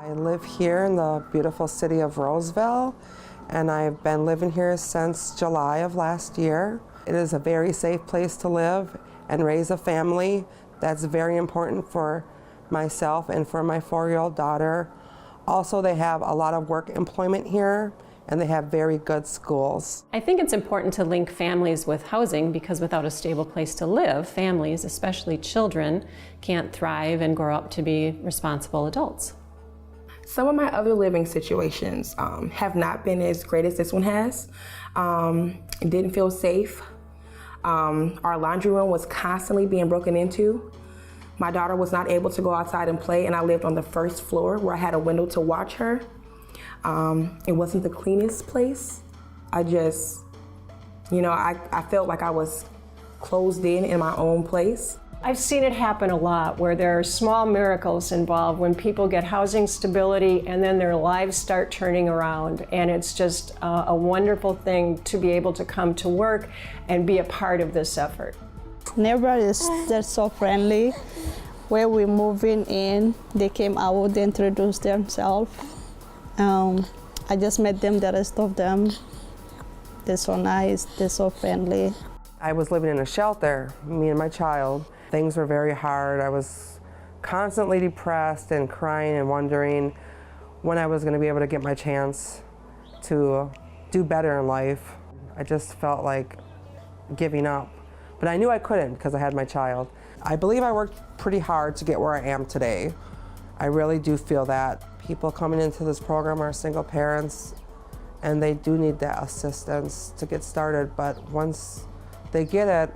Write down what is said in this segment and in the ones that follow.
I live here in the beautiful city of Roseville, and I've been living here since July of last year. It is a very safe place to live and raise a family. That's very important for myself and for my 4-year-old daughter. Also, they have a lot of work employment here, and they have very good schools. I think it's important to link families with housing because without a stable place to live, families, especially children, can't thrive and grow up to be responsible adults. Some of my other living situations have not been as great as this one has. It didn't feel safe. Our laundry room was constantly being broken into. My daughter was not able to go outside and play, and I lived on the first floor where I had a window to watch her. It wasn't the cleanest place. I felt like I was closed in my own place. I've seen it happen a lot where there are small miracles involved when people get housing stability and then their lives start turning around. And it's just a wonderful thing to be able to come to work and be a part of this effort. Neighbors, they're so friendly. Where we're moving in, they came out, they introduced themselves. I just met them, the rest of them. They're so nice, they're so friendly. I was living in a shelter, me and my child. Things were very hard. I was constantly depressed and crying and wondering when I was going to be able to get my chance to do better in life. I just felt like giving up. But I knew I couldn't because I had my child. I believe I worked pretty hard to get where I am today. I really do feel that. People coming into this program are single parents, and they do need that assistance to get started. But once they get it,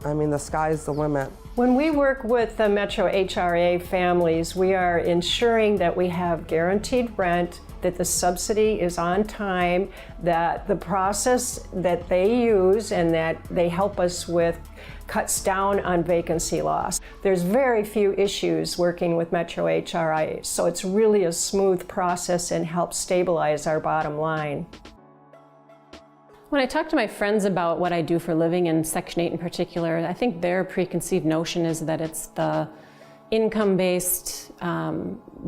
I mean, the sky's the limit. When we work with the Metro HRA families, we are ensuring that we have guaranteed rent, that the subsidy is on time, that the process that they use and that they help us with cuts down on vacancy loss. There's very few issues working with Metro HRA, so it's really a smooth process and helps stabilize our bottom line. When I talk to my friends about what I do for a living, in Section 8 in particular, I think their preconceived notion is that it's the income-based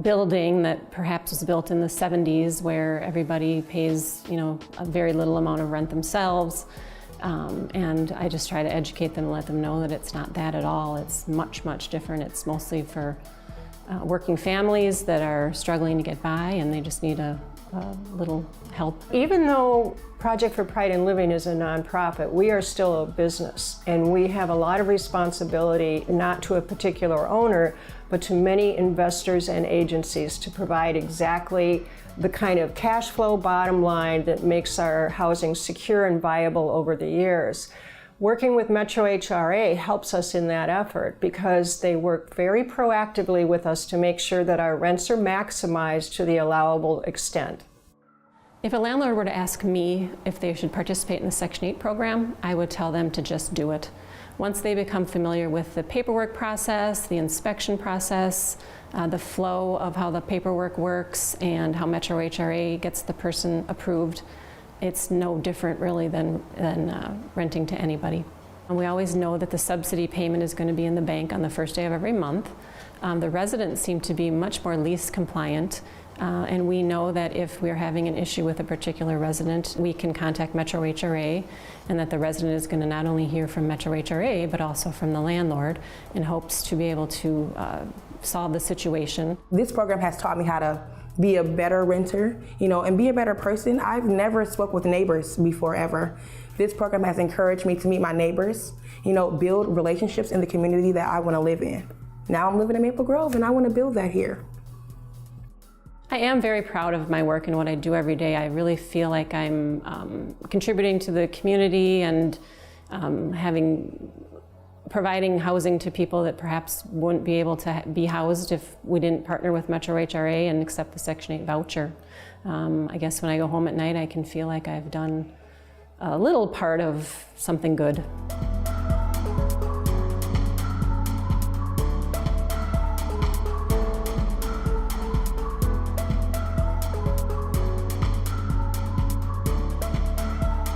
building that perhaps was built in the 70s where everybody pays, a very little amount of rent themselves. And I just try to educate them and let them know that it's not that at all. It's much, much different. It's mostly for working families that are struggling to get by and they just need a little help. Even though Project for Pride in Living is a nonprofit, we are still a business, and we have a lot of responsibility not to a particular owner, but to many investors and agencies to provide exactly the kind of cash flow bottom line that makes our housing secure and viable over the years. Working with Metro HRA helps us in that effort because they work very proactively with us to make sure that our rents are maximized to the allowable extent. If a landlord were to ask me if they should participate in the Section 8 program, I would tell them to just do it. Once they become familiar with the paperwork process, the inspection process, the flow of how the paperwork works and how Metro HRA gets the person approved, it's no different really than renting to anybody. And we always know that the subsidy payment is going to be in the bank on the first day of every month. The residents seem to be much more lease compliant. And we know that if we're having an issue with a particular resident, we can contact Metro HRA, and that the resident is going to not only hear from Metro HRA, but also from the landlord in hopes to be able to solve the situation. This program has taught me how to be a better renter, and be a better person. I've never spoke with neighbors before ever. This program has encouraged me to meet my neighbors, build relationships in the community that I want to live in. Now I'm living in Maple Grove, and I want to build that here. I am very proud of my work and what I do every day. I really feel like I'm contributing to the community and providing housing to people that perhaps wouldn't be able to be housed if we didn't partner with Metro HRA and accept the Section 8 voucher. I guess when I go home at night, I can feel like I've done a little part of something good.